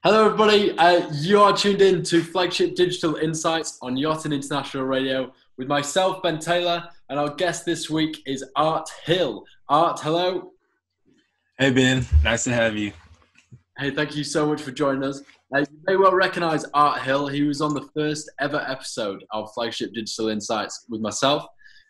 Hello, everybody. You are tuned in to Flagship Digital Insights on Yachting International Radio with myself, Ben Taylor, and our guest this week is Art Hill. Art, hello. Hey Ben, nice to have you. Hey, thank you so much for joining us. You may well recognize Art Hill. He was on the first ever episode of Flagship Digital Insights with myself,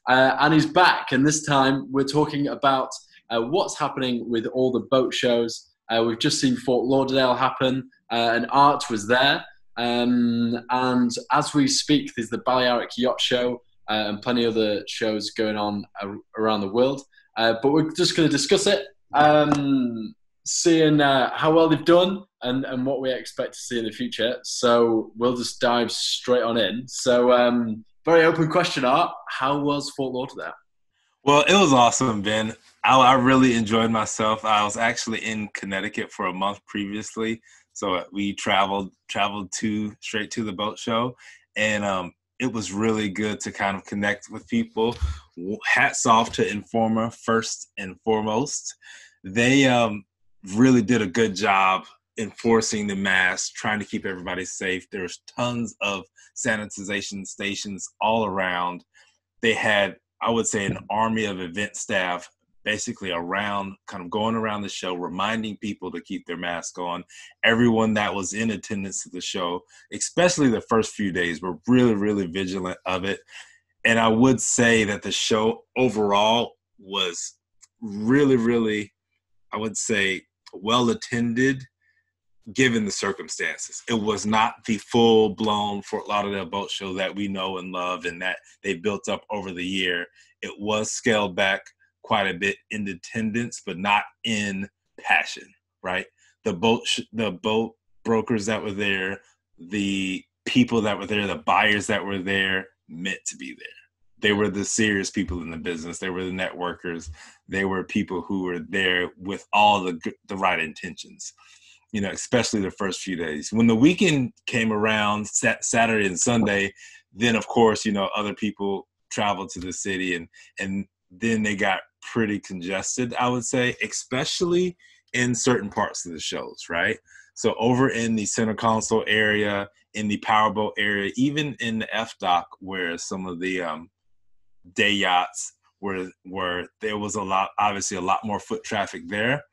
and he's back. And this time we're talking about what's happening with all the boat shows. We've just seen Fort Lauderdale happen, and Art was there. And as we speak, there's the Balearic Yacht Show and plenty of other shows going on around the world. But we're just going to discuss it, seeing how well they've done and what we expect to see in the future. So we'll just dive straight on in. So very open question, Art. How was Fort Lauderdale? Well, it was awesome, Ben. I really enjoyed myself. I was actually in Connecticut for a month previously, so we traveled straight to the boat show, and it was really good to kind of connect with people. Hats off to Informa first and foremost. They really did a good job enforcing the mask, trying to keep everybody safe. There's tons of sanitization stations all around. They had, I would say, an army of event staff basically around, kind of going around the show, reminding people to keep their mask on. Everyone that was in attendance to the show, especially the first few days, were really, really vigilant of it. And I would say that the show overall was really, really, I would say, well attended given the circumstances. It was not the full-blown Fort Lauderdale boat show that we know and love and that they built up over the year. It was scaled back quite a bit in attendance, but not in passion, right? The boat brokers that were there, the people that were there, the buyers that were there meant to be there. They were the serious people in the business. They were the networkers. They were people who were there with all the right intentions, especially the first few days. When the weekend came around, Saturday and Sunday, then, of course, other people traveled to the city, and then they got pretty congested, I would say, especially in certain parts of the shows, right? So over in the center console area, in the powerboat area, even in the F dock, where some of the day yachts were there was obviously a lot more foot traffic there.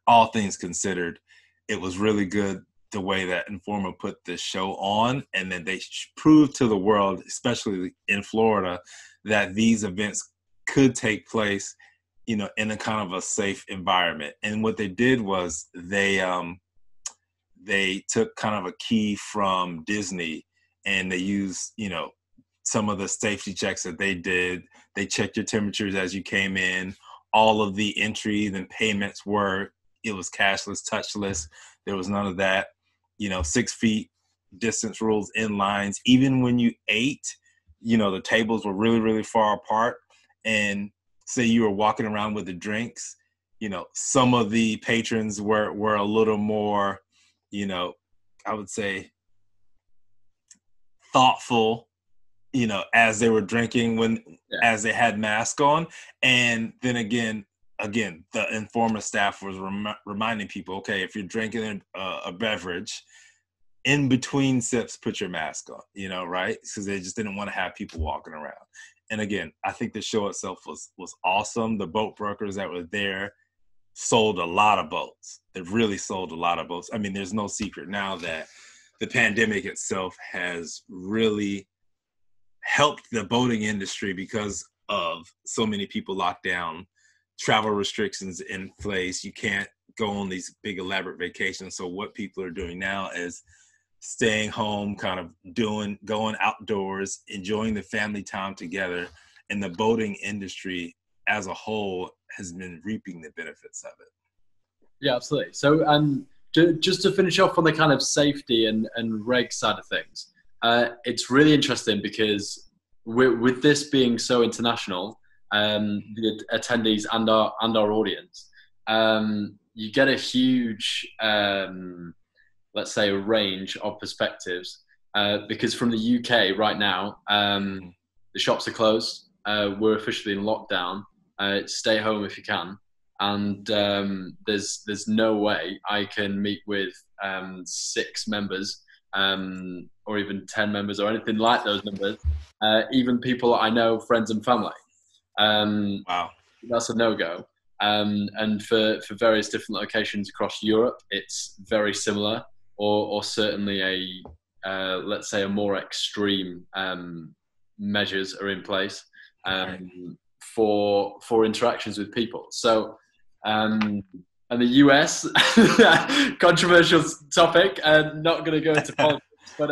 All things considered, it was really good the way that Informa put this show on, and then they proved to the world, especially in Florida, that these events could take place, in a kind of a safe environment. And what they did was they took kind of a key from Disney, and they used, some of the safety checks that they did. They checked your temperatures as you came in. All of the entries and payments it was cashless, touchless. There was none of that, 6 feet distance rules in lines. Even when you ate, the tables were really, really far apart. And say you were walking around with the drinks, some of the patrons were a little more, I would say thoughtful, as they were drinking as they had masks on. And then again, the Informa staff was reminding people, okay, if you're drinking a beverage, in between sips, put your mask on, right? Because they just didn't want to have people walking around. And again, I think the show itself was awesome. The boat brokers that were there sold a lot of boats. They really sold a lot of boats. I mean, there's no secret now that the pandemic itself has really helped the boating industry because of so many people locked down, travel restrictions in place. You can't go on these big elaborate vacations. So what people are doing now is staying home, kind of going outdoors, enjoying the family time together. And the boating industry as a whole has been reaping the benefits of it. Yeah, absolutely. So, just to finish off on the kind of safety and reg side of things, it's really interesting because with this being so international, the attendees and our audience, you get a huge, let's say, a range of perspectives. Because from the UK right now, the shops are closed. We're officially in lockdown. Stay home if you can. and there's no way I can meet with 6 members or even 10 members or anything like those numbers, even people I know, friends and family. Wow. That's a no-go. And for various different locations across Europe, it's very similar, or certainly let's say a more extreme measures are in place for interactions with people. So, and the US, controversial topic, and not going to go into politics, but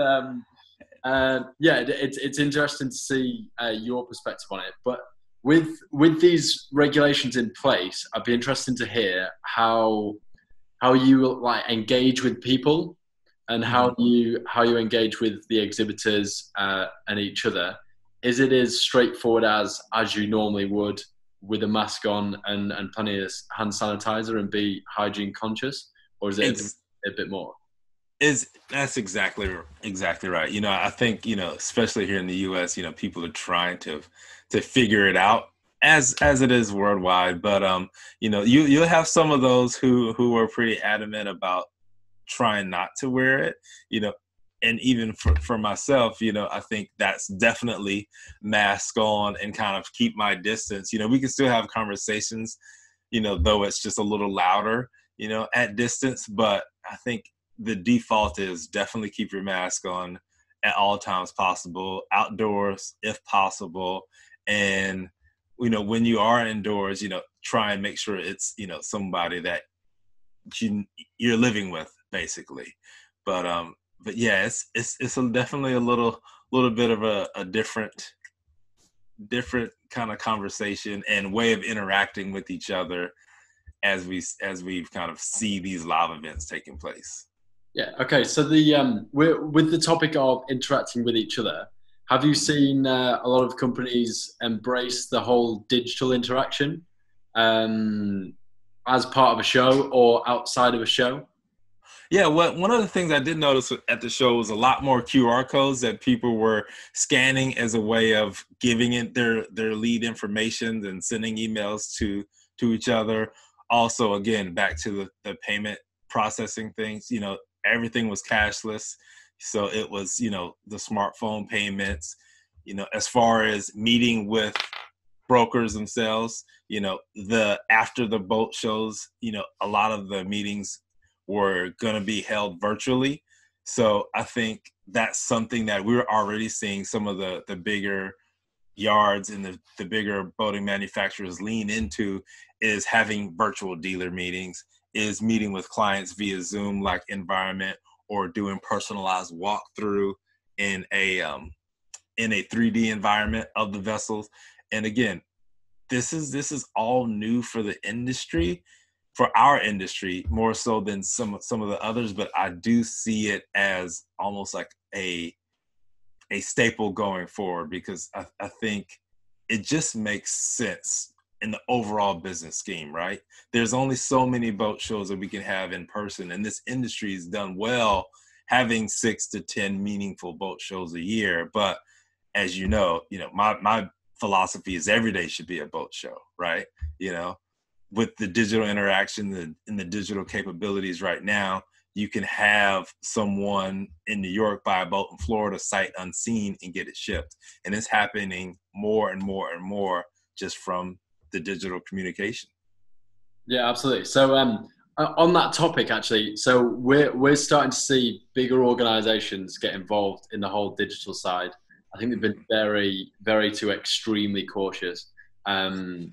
yeah, it's interesting to see your perspective on it. But with these regulations in place, I'd be interested to hear how you like engage with people, and how you engage with the exhibitors and each other. Is it as straightforward as you normally would, with a mask on and plenty of hand sanitizer and be hygiene conscious, or is it a bit more? That's exactly right. You know, I think, you know, especially here in the US, you know, people are trying to figure it out as it is worldwide. But you know, you'll have some of those who are pretty adamant about trying not to wear it, you know. And even for myself, you know, I think that's definitely mask on and kind of keep my distance. You know, we can still have conversations, you know, though it's just a little louder, you know, at distance. But I think the default is definitely keep your mask on at all times possible, outdoors if possible. And, you know, when you are indoors, you know, try and make sure it's, you know, somebody that you're living with, basically. But yeah, it's definitely a little bit of a different kind of conversation and way of interacting with each other as we kind of see these live events taking place. Yeah. Okay. So with the topic of interacting with each other, have you seen a lot of companies embrace the whole digital interaction as part of a show or outside of a show? Yeah, one of the things I did notice at the show was a lot more QR codes that people were scanning as a way of giving it their lead information and sending emails to each other. Also, again, back to the payment processing things, you know, everything was cashless. So it was, you know, the smartphone payments, you know, as far as meeting with brokers themselves, you know, after the boat shows, you know, a lot of the meetings were going to be held virtually. So I think that's something that we're already seeing some of the bigger yards and the bigger boating manufacturers lean into, is having virtual dealer meetings, is meeting with clients via Zoom like environment, or doing personalized walkthrough in a 3D environment of the vessels. And again, this is all new for the industry, for our industry, more so than some of the others. But I do see it as almost like a staple going forward, because I think it just makes sense in the overall business scheme, right? There's only so many boat shows that we can have in person, and this industry has done well having 6 to 10 meaningful boat shows a year. But as you know, my philosophy is every day should be a boat show, right? You know, with the digital interaction and the digital capabilities right now, you can have someone in New York buy a boat in Florida sight unseen and get it shipped. And it's happening more and more and more just from the digital communication. Yeah, absolutely. So on that topic, actually, so we're starting to see bigger organizations get involved in the whole digital side. I think they've been very, very too extremely cautious to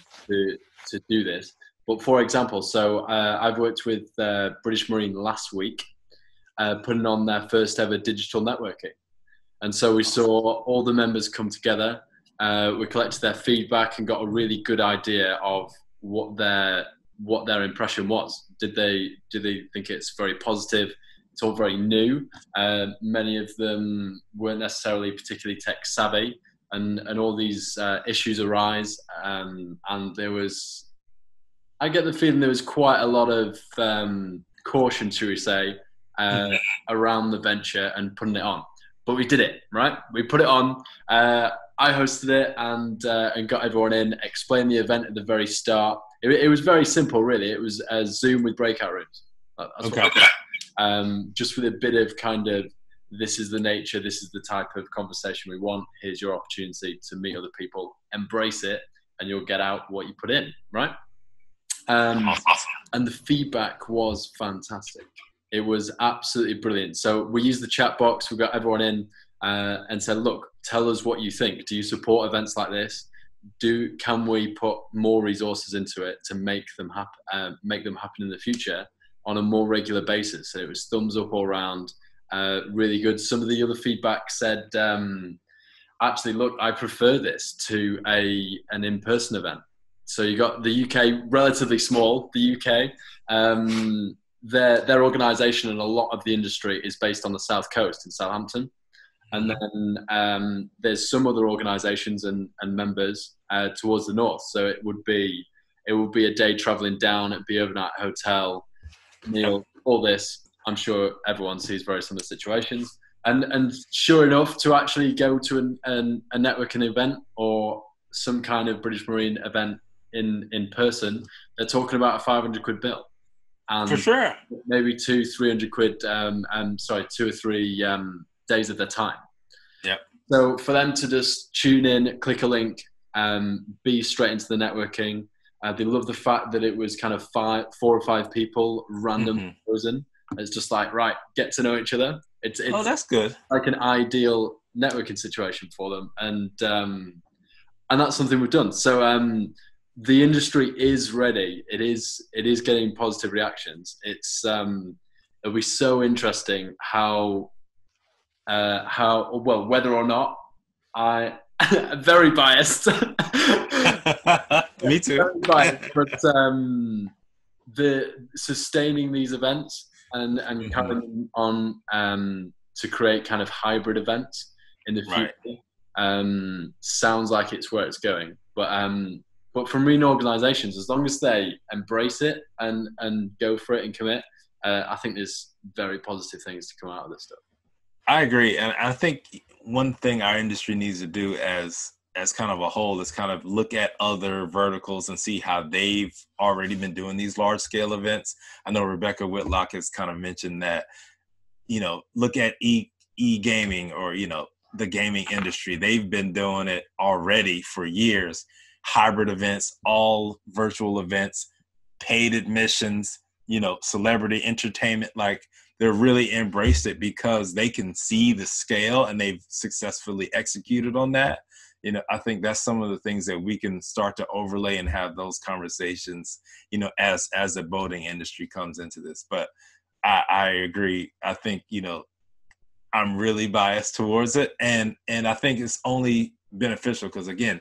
do this. But for example, so I've worked with British Marine last week, putting on their first ever digital networking. And so we saw all the members come together. We collected their feedback and got a really good idea of what their impression was. Did they think it's very positive? It's all very new. Many of them weren't necessarily particularly tech savvy, and all these issues arise. And I get the feeling there was quite a lot of caution, should we say, around the venture and putting it on. But we did it, right? We put it on. I hosted it and got everyone in, explained the event at the very start. it was very simple, really. It was a Zoom with breakout rooms. That's Okay. what just with a bit of kind of, this is the nature, this is the type of conversation we want. Here's your opportunity to meet other people, embrace it, and you'll get out what you put in, right? And the feedback was fantastic. It was absolutely brilliant. So we used the chat box. We got everyone in and said, look, tell us what you think. Do you support events like this? Can we put more resources into it to make them happen in the future on a more regular basis? And it was thumbs up all around, really good. Some of the other feedback said, actually, look, I prefer this to an in-person event. So you got the UK, relatively small, the UK, their organisation and a lot of the industry is based on the South Coast in Southampton. And then there's some other organisations and members towards the north. So it would be a day travelling down, it'd be overnight hotel, meal, all this. I'm sure everyone sees very similar situations. And sure enough, to actually go to a networking event or some kind of British Marine event in person, they're talking about a 500 quid bill. And for sure, maybe 200-300 quid, 2 or 3 days of their time. Yep. So for them to just tune in, click a link, be straight into the networking. They love the fact that it was kind of 4 or 5 people, random chosen. It's just like, right, get to know each other. It's that's good. Like an ideal networking situation for them, and that's something we've done. So the industry is ready. It is getting positive reactions. It'll be so interesting how well, whether or not I'm very biased. Me too. Very biased, but the sustaining these events and coming on to create kind of hybrid events in the future sounds like it's where it's going. But for marine organisations, as long as they embrace it and go for it and commit, I think there's very positive things to come out of this stuff. I agree. And I think one thing our industry needs to do as kind of a whole is kind of look at other verticals and see how they've already been doing these large scale events. I know Rebecca Whitlock has kind of mentioned that, look at e-gaming or, the gaming industry. They've been doing it already for years. Hybrid events, all virtual events, paid admissions, celebrity entertainment, like they're really embraced it because they can see the scale and they've successfully executed on that. I think that's some of the things that we can start to overlay and have those conversations, as the boating industry comes into this. But I agree. I think, I'm really biased towards it. And I think it's only beneficial because, again,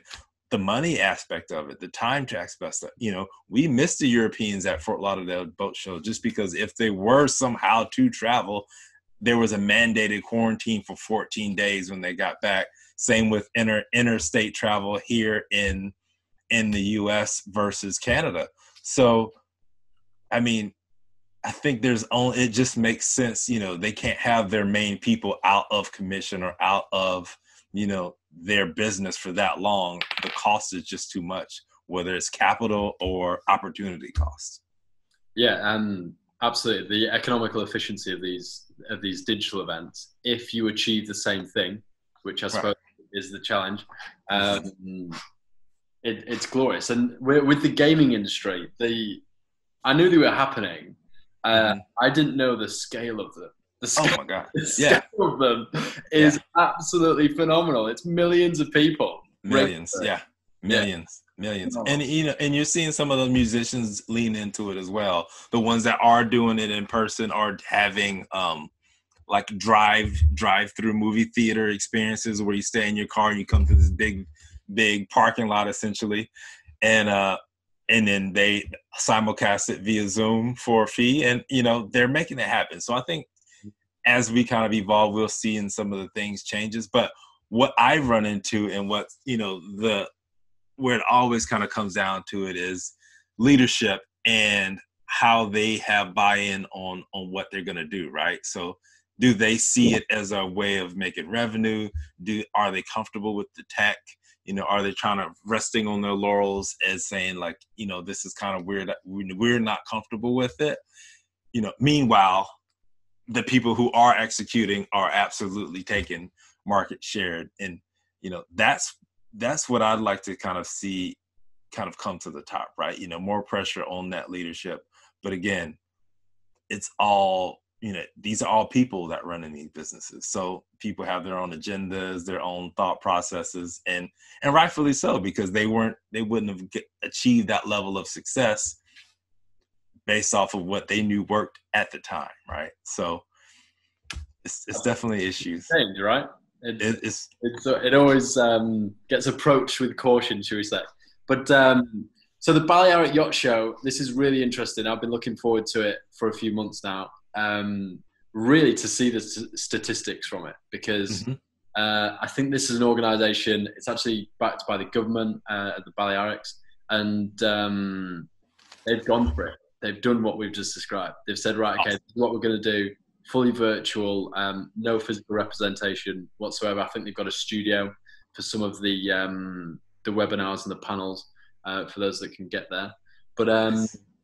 the money aspect of it, the time aspect, we missed the Europeans at Fort Lauderdale Boat Show just because if they were somehow to travel, there was a mandated quarantine for 14 days when they got back. Same with interstate travel here in the U.S. versus Canada. So, I mean, I think it just makes sense, they can't have their main people out of commission or out of, their business for that long. The cost is just too much, whether it's capital or opportunity cost. Yeah, absolutely. The economical efficiency of these digital events, if you achieve the same thing, which I suppose is the challenge, it's glorious. And with the gaming industry, I knew they were happening. I didn't know the scale of them. Oh my God! The scale of them is absolutely phenomenal. It's millions of people. Millions. Oh. And and you're seeing some of those musicians lean into it as well. The ones that are doing it in person are having like drive-through movie theater experiences where you stay in your car and you come to this big parking lot essentially, and then they simulcast it via Zoom for a fee, and they're making it happen. So I think as we kind of evolve, we'll see in some of the things changes. But what I run into and what where it always kind of comes down to it is leadership and how they have buy-in on what they're going to do, right? So do they see it as a way of making revenue? Are they comfortable with the tech? Are they trying to resting on their laurels as saying like, this is kind of weird, we're not comfortable with it. Meanwhile, the people who are executing are absolutely taking market share. And, that's what I'd like to kind of see kind of come to the top, right? More pressure on that leadership. But again, it's all, these are all people that run in these businesses. So people have their own agendas, their own thought processes, and rightfully so, because they wouldn't have achieved that level of success based off of what they knew worked at the time, right? So it's definitely issues. Change, right? It always gets approached with caution, should we say? But so the Balearic Yacht Show, this is really interesting. I've been looking forward to it for a few months now. Really to see the statistics from it, because I think this is an organisation. It's actually backed by the government at the Balearics, and they've gone for it. They've done what we've just described. They've said, right, okay, this is what we're going to do. Fully virtual, no physical representation whatsoever. I think they've got a studio for some of the webinars and the panels for those that can get there. But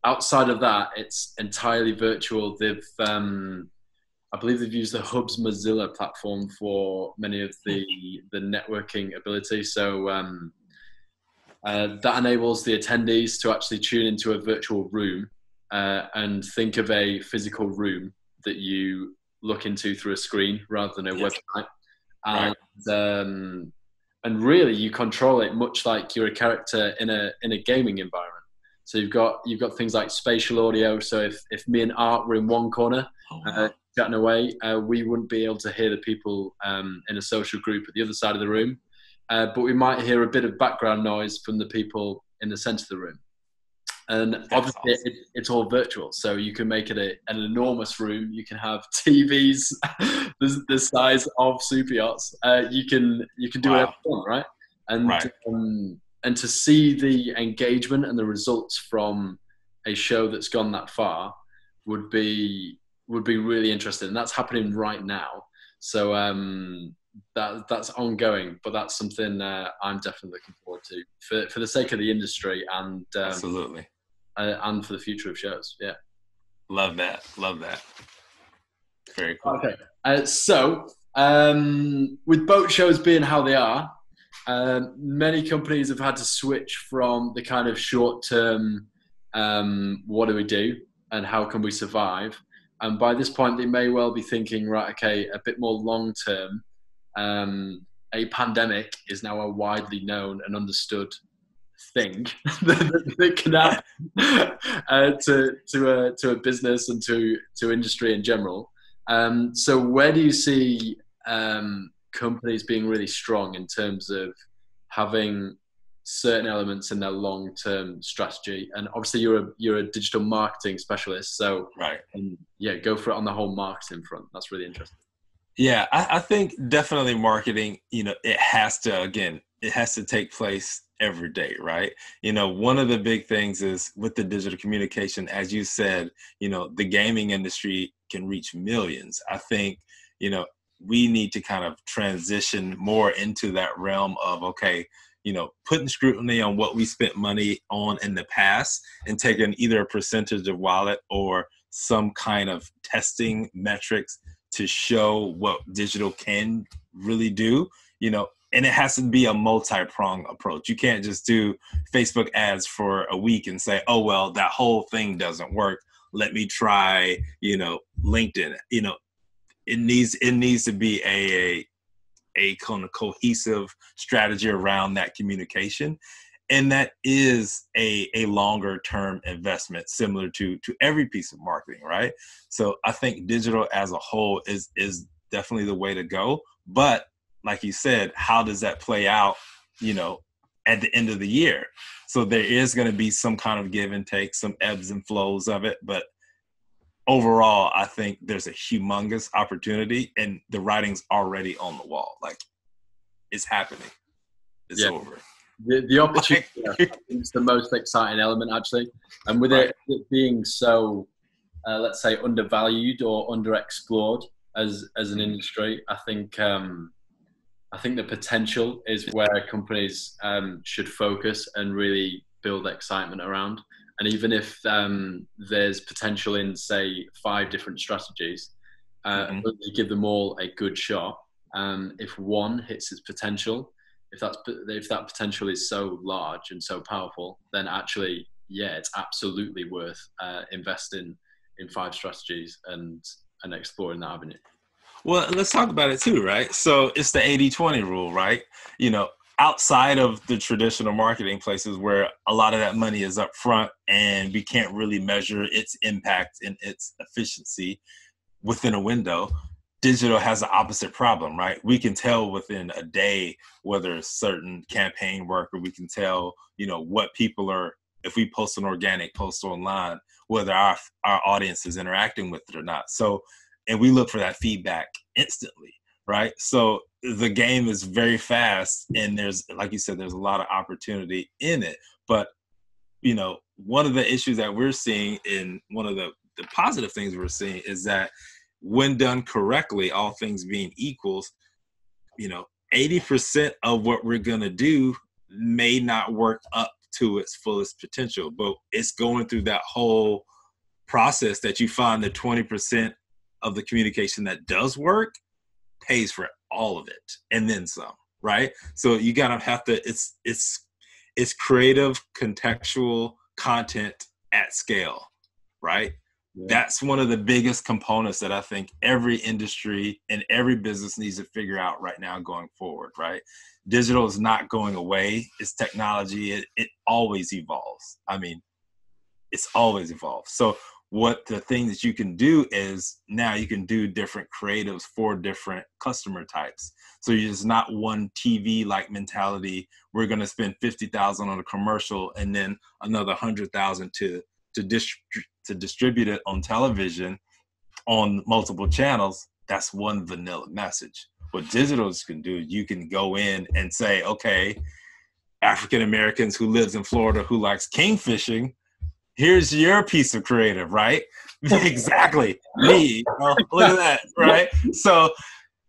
outside of that, it's entirely virtual. They've, I believe they've used the Hub's Mozilla platform for many of the networking ability. So that enables the attendees to actually tune into a virtual room and think of a physical room that you look into through a screen rather than a website. And really you control it much like you're a character in a gaming environment. So you've got things like spatial audio. So if me and Art were in one corner chatting away, we wouldn't be able to hear the people in a social group at the other side of the room. But we might hear a bit of background noise from the people in the center of the room. And obviously it's all virtual. So you can make it an enormous room. You can have TVs the size of super yachts. You can do whatever you want, right? And to see the engagement and the results from a show that's gone that far would be really interesting. And that's happening right now. So that's ongoing, but that's something I'm definitely looking forward to for the sake of the industry and absolutely. And for the future of shows. Yeah. Love that. Very cool. Okay. So with boat shows being how they are, many companies have had to switch from the kind of short-term, what do we do and how can we survive? And by this point, they may well be thinking, right, okay, a bit more long-term. A pandemic is now a widely known and understood thing that can happen to a business and to industry in general. So where do you see companies being really strong in terms of having certain elements in their long-term strategy? And obviously you're a digital marketing specialist, so go for it on the whole marketing front. That's really interesting. Yeah, I think definitely marketing, it has to take place every day, right? One of the big things is with the digital communication, as you said, the gaming industry can reach millions. I think, we need to kind of transition more into that realm of, okay, putting scrutiny on what we spent money on in the past and taking either a percentage of wallet or some kind of testing metrics to show what digital can really do, and it has to be a multi-pronged approach. You can't just do Facebook ads for a week and say, oh, well, that whole thing doesn't work. Let me try, LinkedIn. It needs to be a kind of cohesive strategy around that communication. And that is a longer term investment, similar to every piece of marketing, right? So I think digital as a whole is definitely the way to go. But like you said, how does that play out, at the end of the year? So there is going to be some kind of give and take, some ebbs and flows of it. But overall, I think there's a humongous opportunity and the writing's already on the wall. Like, it's happening. It's over. The opportunity is the most exciting element, actually. And with it being so, let's say, undervalued or underexplored as an industry, I think I think the potential is where companies should focus and really build excitement around. And even if there's potential in, say, 5 different strategies, you give them all a good shot. If one hits its potential, if that potential is so large and so powerful, then actually, yeah, it's absolutely worth investing in 5 strategies and exploring that avenue. Well, let's talk about it too, right? So it's the 80-20 rule, right? You know, outside of the traditional marketing places where a lot of that money is up front and we can't really measure its impact and its efficiency within a window, digital has the opposite problem, right? We can tell within a day whether it's certain campaign work, or we can tell, you know, what people are, if we post an organic post online, whether our audience is interacting with it or not. So, and we look for that feedback instantly, right? So the game is very fast, and there's, like you said, there's a lot of opportunity in it. But, you know, one of the issues that we're seeing, in one of the positive things we're seeing, is that when done correctly, all things being equals, you know, 80% of what we're going to do may not work up to its fullest potential, but it's going through that whole process that you find the 20% of the communication that does work pays for all of it and then some, right? So you gotta have to, it's creative, contextual content at scale, right? Yeah. That's one of the biggest components that I think every industry and every business needs to figure out right now going forward, right? Digital is not going away. It's technology. It always evolves. I mean, it's always evolved. So what the thing that you can do is now you can do different creatives for different customer types. So you're just not one TV like mentality. We're going to spend $50,000 on a commercial and then another $100,000 to distribute it on television on multiple channels. That's one vanilla message. What digitals can do, you can go in and say, okay, African Americans who lives in Florida who likes king fishing, here's your piece of creative, right? Exactly. Me. Oh, look at that, right? So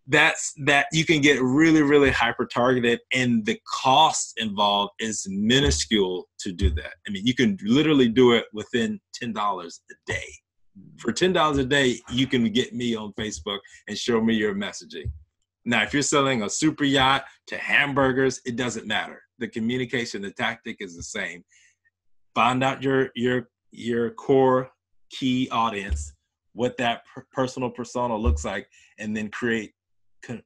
that's that. You can get really, really hyper targeted, and the cost involved is minuscule to do that. I mean, you can literally do it within $10 a day. For $10 a day, you can get me on Facebook and show me your messaging. Now, if you're selling a super yacht to hamburgers, it doesn't matter. The communication, the tactic is the same. Find out your core key audience, what that personal persona looks like, and then create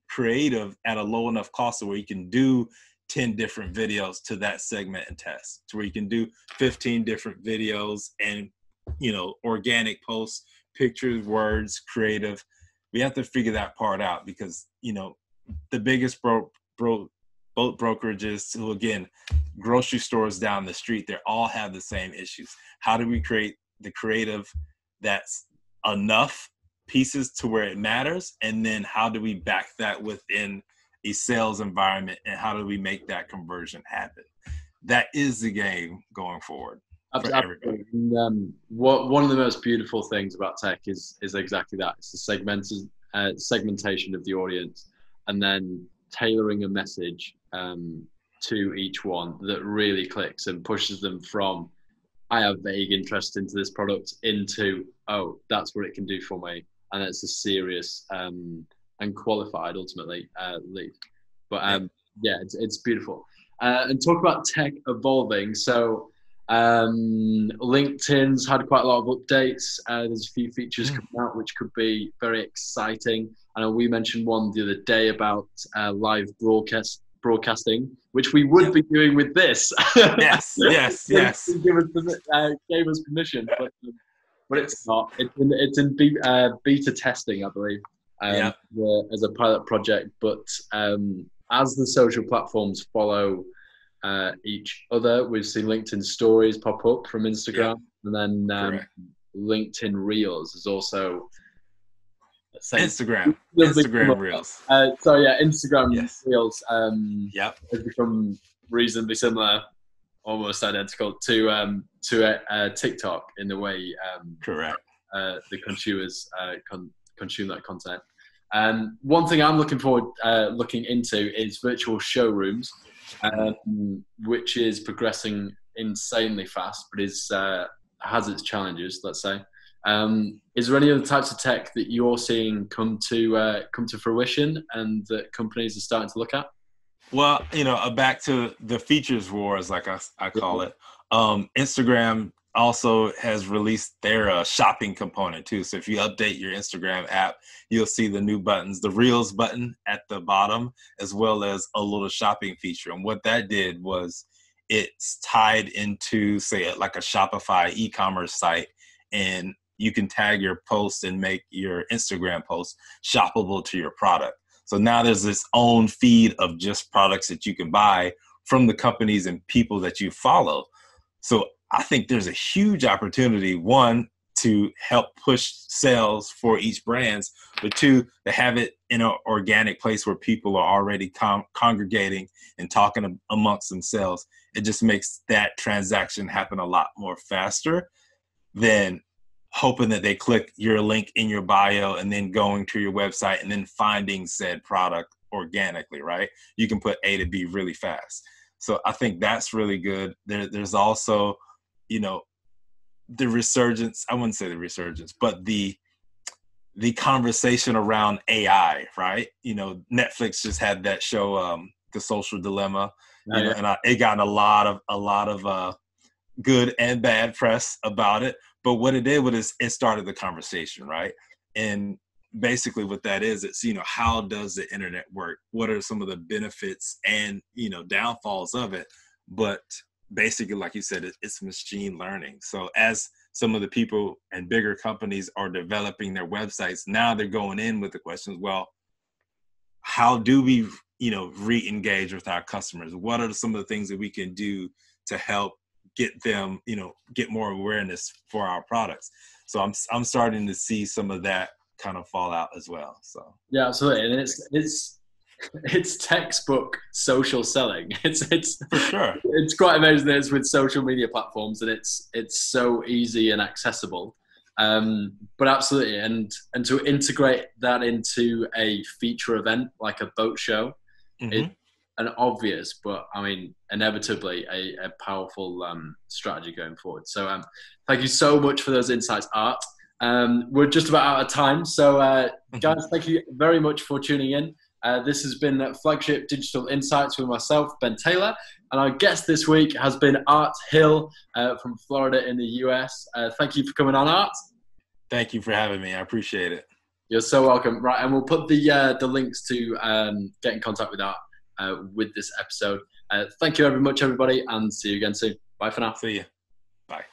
creative at a low enough cost where you can do 10 different videos to that segment and test, to where you can do 15 different videos and, you know, organic posts, pictures, words, creative. We have to figure that part out, because, you know, the biggest boat brokerages, who, again, grocery stores down the street, they all have the same issues. How do we create the creative that's enough pieces to where it matters? And then how do we back that within a sales environment? And how do we make that conversion happen? That is the game going forward. Absolutely. One of the most beautiful things about tech is exactly that. It's the segmentation of the audience, and then tailoring a message to each one that really clicks and pushes them from, I have vague interest into this product, into, oh, that's what it can do for me. And it's a serious and qualified, ultimately, lead. But yeah, it's beautiful. And talk about tech evolving. So LinkedIn's had quite a lot of updates. There's a few features coming out which could be very exciting. I know we mentioned one the other day about live broadcasting, which we would be doing with this. Yes. Gave us permission, but it's not. It's in beta testing, I believe, as a pilot project. But as the social platforms follow each other, we've seen LinkedIn stories pop up from Instagram, and then LinkedIn Reels is also Instagram Reels. Instagram Reels has become reasonably similar, almost identical to TikTok in the way the consumers consume that content. One thing I'm looking into is virtual showrooms, which is progressing insanely fast, but has its challenges, let's say. Is there any other types of tech that you're seeing come to fruition and that companies are starting to look at? Well, back to the features wars, like I call it. Instagram also has released their shopping component too. So if you update your Instagram app, you'll see the new buttons, the Reels button at the bottom, as well as a little shopping feature. And what that did was it's tied into, say, like a Shopify e-commerce site, and you can tag your post and make your Instagram post shoppable to your product. So now there's this own feed of just products that you can buy from the companies and people that you follow. So I think there's a huge opportunity, one, to help push sales for each brands, but two, to have it in an organic place where people are already congregating and talking amongst themselves. It just makes that transaction happen a lot more faster than hoping that they click your link in your bio and then going to your website and then finding said product organically, right? You can put A to B really fast. So I think that's really good. There's also, the resurgence, I wouldn't say the resurgence, but the conversation around AI, right? Netflix just had that show, The Social Dilemma, and it got a lot of good and bad press about it. But what it did was it started the conversation, right? And basically what that is, it's, how does the internet work? What are some of the benefits and, downfalls of it? But basically, like you said, it's machine learning. So as some of the people and bigger companies are developing their websites, now they're going in with the questions, well, how do we, re-engage with our customers? What are some of the things that we can do to help get them, get more awareness for our products? So I'm starting to see some of that kind of fall out as well. So yeah, absolutely. And it's textbook social selling. It's for sure. It's quite amazing that it's with social media platforms and it's so easy and accessible. But absolutely, and to integrate that into a feature event like a boat show is an obvious, but I mean, inevitably a powerful strategy going forward. So thank you so much for those insights, Art. We're just about out of time. So guys, thank you very much for tuning in. This has been Flagship Digital Insights with myself, Ben Taylor, and our guest this week has been Art Hill from Florida in the US. Thank you for coming on, Art. Thank you for having me. I appreciate it. You're so welcome. Right, and we'll put the links to get in contact with Art with this episode. Thank you very much, everybody, and see you again soon. Bye for now. See you. Bye.